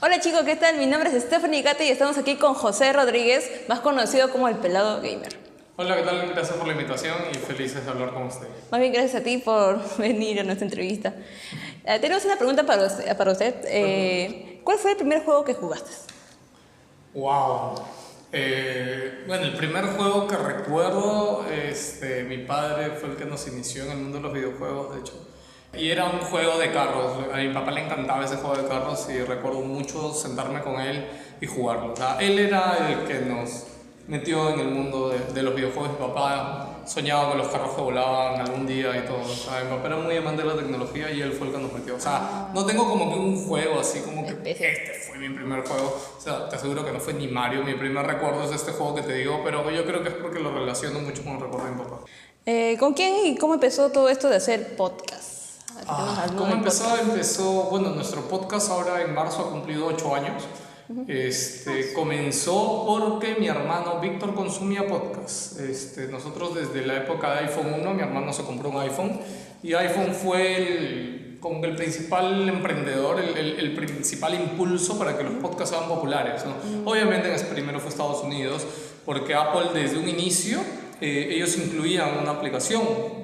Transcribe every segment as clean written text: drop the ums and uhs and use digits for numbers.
Hola chicos, ¿qué tal? Mi nombre es Stephanie Gatti y estamos aquí con José Rodríguez, más conocido como el Pelado Gamer. Hola, ¿qué tal? Gracias por la invitación y felices de hablar con usted. Más bien gracias a ti por venir a nuestra entrevista. Tenemos una pregunta para usted. ¿Cuál fue el primer juego que jugaste? Wow. Bueno, el primer juego que recuerdo, mi padre fue el que nos inició en el mundo de los videojuegos, de hecho. Y era un juego de carros. A mi papá le encantaba ese juego de carros y recuerdo mucho sentarme con él y jugarlo. O sea, él era el que nos metió en el mundo de los videojuegos. Mi papá soñaba con los carros que volaban algún día y todo. O sea, mi papá era muy amante de la tecnología y él fue el que nos metió. O sea, no tengo como que un juego así como que este fue mi primer juego. O sea, te aseguro que no fue ni Mario. Mi primer recuerdo es este juego que te digo, pero yo creo que es porque lo relaciono mucho con el recuerdo de mi papá. ¿Con quién y cómo empezó todo esto de hacer podcast? ¿Cómo empezó? Empezó, bueno, nuestro podcast ahora en marzo ha cumplido 8 años. Comenzó porque mi hermano Víctor consumía podcast. Nosotros desde la época de iPhone 1, mi hermano se compró un iPhone y iPhone fue como que el principal emprendedor, el principal impulso para que los podcasts sean populares, ¿no? Obviamente primero fue Estados Unidos, porque Apple desde un inicio, ellos incluían una aplicación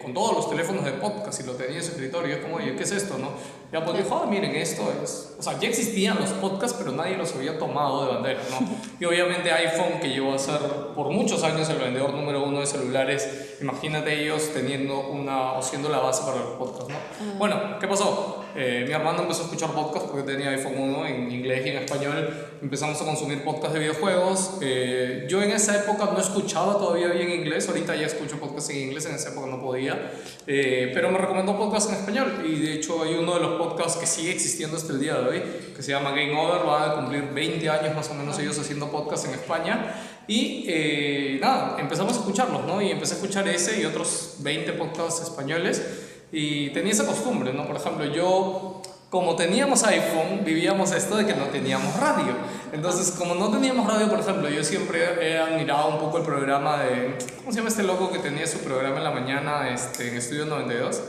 con todos los teléfonos de podcast y lo tenía en su escritorio. Y es como, oye, ¿qué es esto, no? Y Apple dijo, miren, esto es... O sea, ya existían los podcasts, pero nadie los había tomado de bandera, ¿no? Y obviamente iPhone, que llegó a ser por muchos años el vendedor número 1 de celulares, imagínate ellos teniendo o siendo la base para los podcasts, ¿no? Bueno, ¿qué pasó? Mi hermano empezó a escuchar podcasts porque tenía iPhone 1 en inglés y en español. Empezamos a consumir podcasts de videojuegos. Yo en esa época no escuchaba todavía bien inglés. Ahorita ya escucho podcasts en inglés, en esa época no podía. Pero me recomendó podcasts en español. Y de hecho hay uno de los podcasts que sigue existiendo hasta el día de hoy, que se llama Game Over. Va a cumplir 20 años más o menos ellos haciendo podcasts en España. Y nada, empezamos a escucharlos, ¿no? Y empecé a escuchar ese y otros 20 podcasts españoles. Y tenía esa costumbre, ¿no? Por ejemplo, yo, como teníamos iPhone, vivíamos esto de que no teníamos radio. Entonces, como no teníamos radio, por ejemplo, yo siempre he admirado un poco el programa de... ¿Cómo se llama este loco que tenía su programa en la mañana en Estudio 92?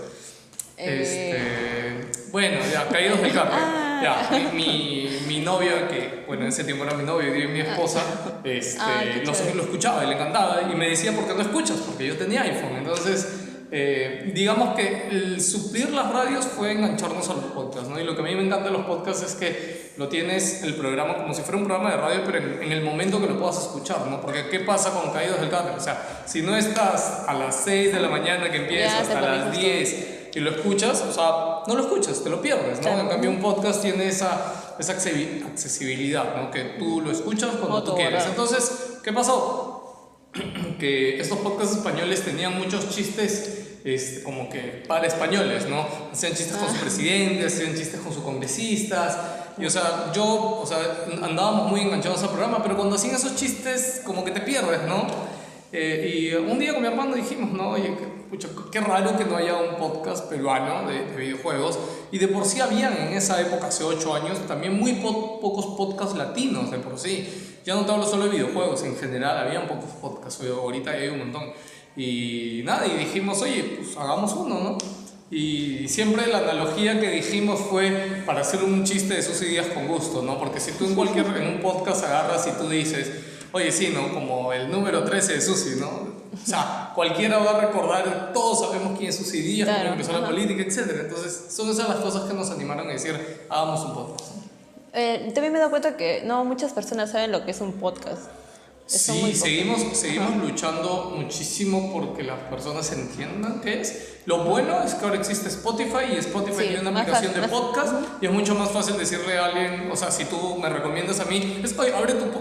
Bueno, ya, Caídos del Carro. Ya, mi novia, que bueno, en ese tiempo era mi novia y mi esposa, lo escuchaba y le encantaba. Y me decía, ¿por qué no escuchas? Porque yo tenía iPhone. Entonces... digamos que el suplir las radios fue engancharnos a los podcasts, ¿no? Y lo que a mí me encanta de los podcasts es que lo tienes el programa como si fuera un programa de radio, pero en el momento que lo puedas escuchar, ¿no? Porque ¿qué pasa con Caídos del Carro? O sea, si no estás a las 6 de la mañana que empieza hasta las 10 y lo escuchas, o sea, no lo escuchas, te lo pierdes, ¿no? Claro. En cambio un podcast tiene esa accesibilidad, ¿no? Que tú lo escuchas cuando tú quieres. Entonces, ¿qué pasó? Que estos podcasts españoles tenían muchos chistes como que para españoles, ¿no? Hacían chistes con su presidente, hacían chistes con sus congresistas y andábamos muy enganchados al programa, pero cuando hacían esos chistes como que te pierdes, ¿no? Y un día con mi hermano dijimos, no, oye, qué raro que no haya un podcast peruano de videojuegos. Y de por sí habían en esa época, hace 8 años, también muy pocos podcasts latinos de por sí. Ya no te hablo solo de videojuegos, en general habían pocos podcasts, ahorita hay un montón. Y nada, y dijimos, oye, pues hagamos uno, ¿no? Y siempre la analogía que dijimos fue para hacer un chiste de sus ideas con gusto, ¿no? Porque si tú en un podcast agarras y tú dices, oye, sí, ¿no? Como el número 13 de Susi, ¿no? O sea, cualquiera va a recordar, todos sabemos quién es Susi Díaz, cómo empezó la política, etc. Entonces, son esas las cosas que nos animaron a decir, hagamos un podcast. También me he dado cuenta que no muchas personas saben lo que es un podcast. Sí, seguimos luchando muchísimo porque las personas entiendan qué es. Lo bueno es que ahora existe Spotify y Spotify tiene una aplicación de podcast y es mucho más fácil decirle a alguien, o sea, si tú me recomiendas a mí,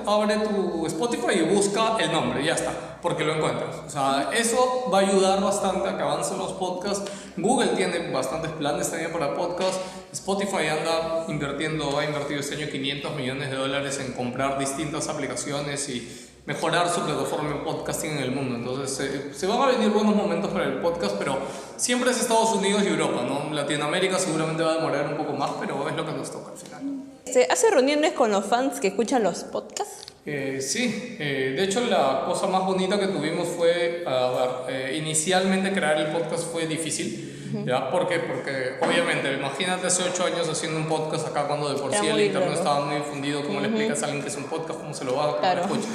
abre tu Spotify y busca el nombre, ya está, porque lo encuentras. O sea, eso va a ayudar bastante a que avancen los podcasts. Google tiene bastantes planes también para podcasts. Spotify ha invertido este año $500 millones en comprar distintas aplicaciones y mejorar su plataforma de podcasting en el mundo. Entonces se van a venir buenos momentos para el podcast, pero siempre es Estados Unidos y Europa, ¿no? Latinoamérica seguramente va a demorar un poco más, pero es lo que nos toca al final. ¿Hace reuniones con los fans que escuchan los podcasts? Sí, de hecho la cosa más bonita que tuvimos fue, inicialmente crear el podcast fue difícil, ¿ya? ¿Por qué? Porque obviamente, imagínate hace 8 años haciendo un podcast acá cuando de por sí el internet estaba muy difundido, ¿cómo le explicas a alguien que es un podcast, cómo se lo va a escuchar?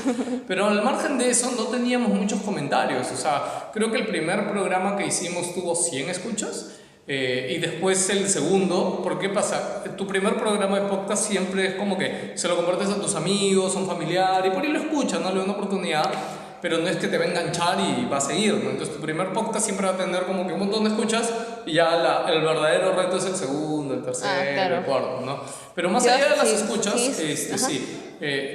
Pero al margen de eso no teníamos muchos comentarios, o sea, creo que el primer programa que hicimos tuvo 100 escuchas. Y después el segundo, ¿por qué pasa? Tu primer programa de podcast siempre es como que se lo compartes a tus amigos, a un familiar, y por ahí lo escuchan, ¿no? Le da una oportunidad, pero no es que te va a enganchar y va a seguir, ¿no? Entonces tu primer podcast siempre va a tener como que un montón de escuchas y ya el verdadero reto es el segundo, el tercero, el cuarto, ¿no? Pero más allá de las escuchas,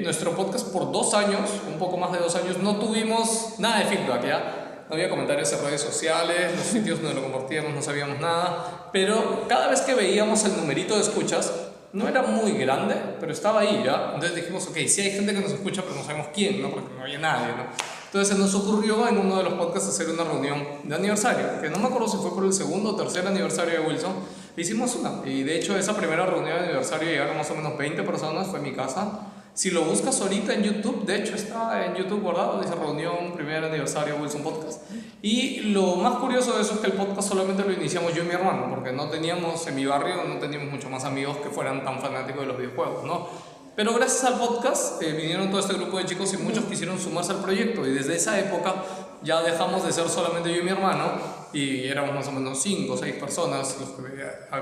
nuestro podcast por 2 años, un poco más de 2 años, no tuvimos nada de feedback, ¿ya? No había comentarios en redes sociales, los sitios donde lo compartíamos no sabíamos nada, pero cada vez que veíamos el numerito de escuchas, no era muy grande, pero estaba ahí, ¿ya? Entonces dijimos, ok, sí hay gente que nos escucha, pero no sabemos quién, ¿no? Porque no había nadie, ¿no? Entonces se nos ocurrió en uno de los podcasts hacer una reunión de aniversario, que no me acuerdo si fue por el segundo o tercer aniversario de Wilson, hicimos una, y de hecho esa primera reunión de aniversario llegaron más o menos 20 personas, fue en mi casa. Si lo buscas ahorita en YouTube, de hecho está en YouTube guardado, dice reunión, primer aniversario Wilson Podcast. Y lo más curioso de eso es que el podcast solamente lo iniciamos yo y mi hermano, porque no teníamos, en mi barrio, no teníamos muchos más amigos que fueran tan fanáticos de los videojuegos, ¿no? Pero gracias al podcast vinieron todo este grupo de chicos y muchos quisieron sumarse al proyecto. Y desde esa época ya dejamos de ser solamente yo y mi hermano y éramos más o menos 5 o 6 personas los que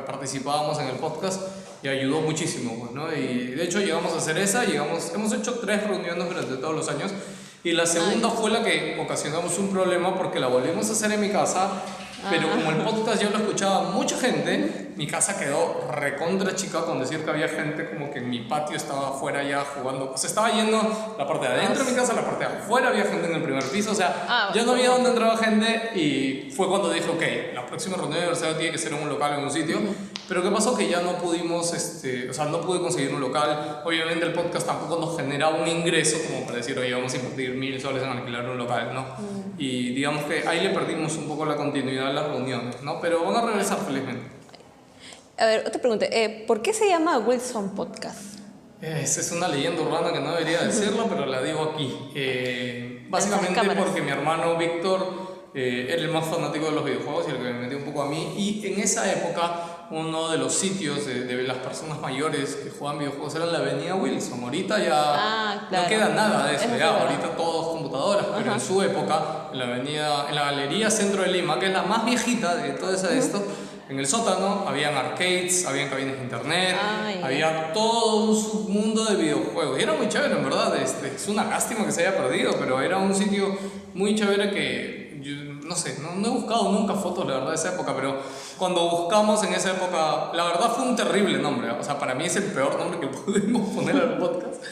participábamos en el podcast y ayudó muchísimo, ¿no? Y de hecho llegamos a hacer esa, hemos hecho 3 reuniones durante todos los años y la segunda fue la que ocasionamos un problema porque la volvimos a hacer en mi casa, pero como el podcast ya lo escuchaba mucha gente, mi casa quedó recontra chica, con decir que había gente como que en mi patio estaba afuera ya jugando, o sea, estaba yendo la parte de adentro de mi casa, la parte de afuera, había gente en el primer piso, o sea, ya no había donde entraba gente y fue cuando dije, ok, la próxima reunión de aniversario tiene que ser en un local, en un sitio, pero ¿qué pasó? Que ya no pudimos, o sea, no pude conseguir un local, obviamente el podcast tampoco nos generaba un ingreso como para decir, oye, vamos a invertir 1.000 soles en alquilar un local, ¿no? Y digamos que ahí le perdimos un poco la continuidad de las reuniones, ¿no? Pero van a regresar felizmente. A ver, otra pregunta. ¿Por qué se llama Wilson Podcast? Esa es una leyenda urbana que no debería decirlo, pero la digo aquí. Básicamente porque mi hermano Víctor era el más fanático de los videojuegos y el que me metió un poco a mí. Y en esa época, uno de los sitios de las personas mayores que jugaban videojuegos era la Avenida Wilson. Ahorita ya no queda nada de eso. Ya, ahorita todos computadoras, pero en su época, en la Galería Centro de Lima, que es la más viejita de todo esto, en el sótano habían arcades, habían cabinas de internet, había todo un submundo de videojuegos. Y era muy chévere, en verdad. Es una lástima que se haya perdido, pero era un sitio muy chévere que, yo, no sé, no he buscado nunca fotos, la verdad, de esa época, pero cuando buscamos en esa época, la verdad fue un terrible nombre. O sea, para mí es el peor nombre que pudimos poner al podcast,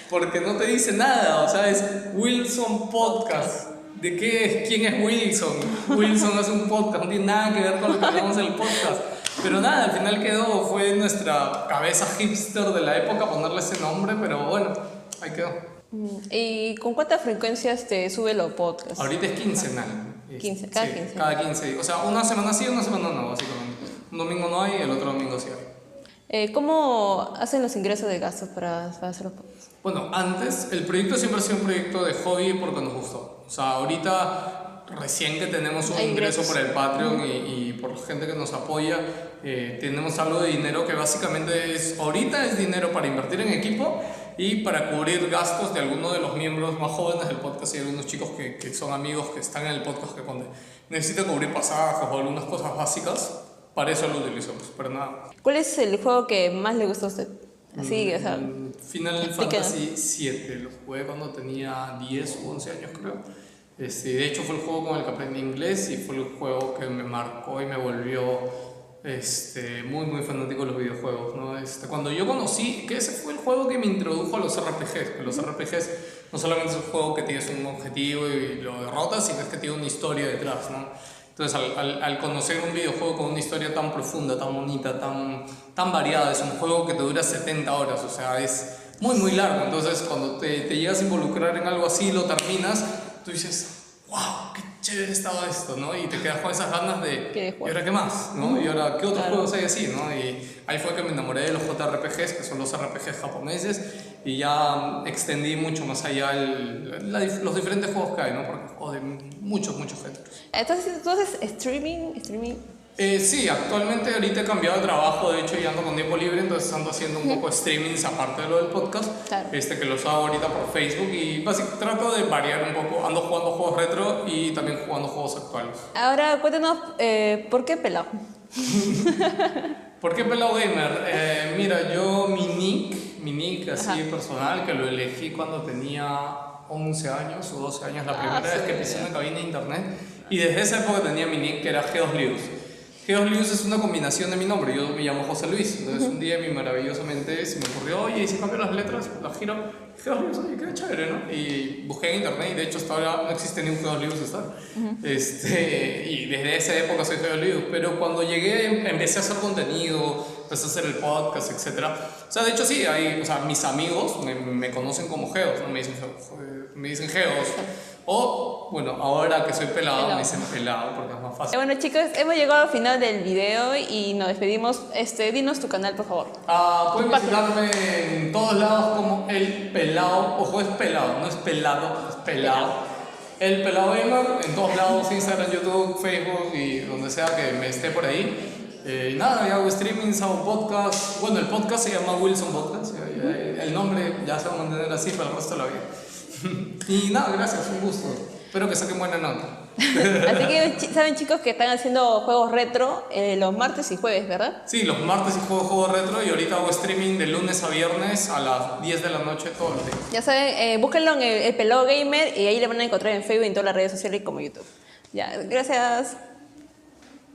porque no te dice nada, o sea, es Wilson Podcast. ¿De qué es? ¿Quién es Wilson? Wilson hace un podcast, no tiene nada que ver con lo que hablamos en el podcast. Pero nada, al final fue nuestra cabeza hipster de la época ponerle ese nombre, pero bueno, ahí quedó. ¿Y con cuántas frecuencias te sube los podcasts? Ahorita es quincenal. Cada 15. Cada 15. O sea, una semana sí, una semana no, básicamente. Un domingo no hay, el otro domingo sí hay. ¿Cómo hacen los ingresos de gastos para hacer los podcasts? Bueno, antes el proyecto siempre ha sido un proyecto de hobby porque nos gustó. O sea, ahorita recién que tenemos un ingreso por el Patreon y por gente que nos apoya, tenemos algo de dinero que básicamente ahorita es dinero para invertir en equipo y para cubrir gastos de algunos de los miembros más jóvenes del podcast y algunos chicos que son amigos que están en el podcast que cuando necesitan cubrir pasajes o algunas cosas básicas, para eso lo utilizamos, pero nada. ¿Cuál es el juego que más le gusta a usted? Así, o sea, Final Fantasy VII, lo jugué cuando tenía 10 o 11 años creo. De hecho fue el juego con el que aprendí inglés y fue el juego que me marcó y me volvió muy muy fanático de los videojuegos, ¿no? Cuando yo conocí, que ese fue el juego que me introdujo a los RPGs, que los RPGs no solamente es un juego que tienes un objetivo y lo derrotas, sino es que tiene una historia detrás, ¿no? Entonces, al conocer un videojuego con una historia tan profunda, tan bonita, tan variada, es un juego que te dura 70 horas, o sea, es muy, muy largo. Entonces, cuando te llegas a involucrar en algo así, lo terminas, tú dices, wow, chévere estaba esto, ¿no? Y te quedas con esas ganas de, ¿Qué ¿y juego? ahora qué más? ¿No? ¿Y ahora qué otros Claro. juegos hay así, ¿no? Y ahí fue que me enamoré de los JRPGs, que son los RPGs japoneses, y ya extendí mucho más allá los diferentes juegos que hay, ¿no? Porque juego de muchos géneros. Entonces streaming. Sí, actualmente ahorita he cambiado de trabajo, de hecho ya ando con tiempo libre, entonces ando haciendo un poco de streamings aparte de lo del podcast, Claro. que los hago ahorita por Facebook y básicamente trato de variar un poco, ando jugando juegos retro y también jugando juegos actuales. Ahora cuéntanos, ¿por qué pelado? ¿Por qué Pelao Gamer? Mira, yo mi nick así Ajá. personal, que lo elegí cuando tenía 11 años o 12 años, la primera vez que pisé una cabina de internet, y desde esa época tenía mi nick que era G2Lius. G2Lius es una combinación de mi nombre, yo me llamo José Luis, entonces un día mi maravillosa mente se me ocurrió, oye, ¿y si cambio las letras? Las giro, G2Lius, oye, qué chévere, ¿no? Y busqué en internet y de hecho hasta ahora no existe ni un G2Lius Star. Y desde esa época soy G2Lius, pero cuando llegué empecé a hacer contenido, empecé a hacer el podcast, etc. O sea, de hecho sí, mis amigos me conocen como Geos, ¿no? Me dicen Geos. O, bueno, ahora que soy pelado, me dicen pelado porque es más fácil. Bueno chicos, hemos llegado al final del video y nos despedimos. Dinos tu canal, por favor. Pueden visitarme en todos lados como El Pelao. Ojo, es pelado, no es pelado, es pelado. El Pelao Gamer, en todos lados, Instagram, YouTube, Facebook y donde sea que me esté por ahí. Y nada, yo hago streamings, hago podcast. Bueno, el podcast se llama Wilson Podcast. El nombre ya se va a mantener así para el resto de la vida. Y nada, gracias, un gusto. Espero que saquen buena nota. Así que saben chicos que están haciendo juegos retro los martes y jueves, ¿verdad? Sí, los martes y juego retro y ahorita hago streaming de lunes a viernes a las 10 de la noche todo el día. Ya saben, búsquenlo en el Pelado Gamer y ahí le van a encontrar en Facebook y en todas las redes sociales como YouTube. Ya, gracias.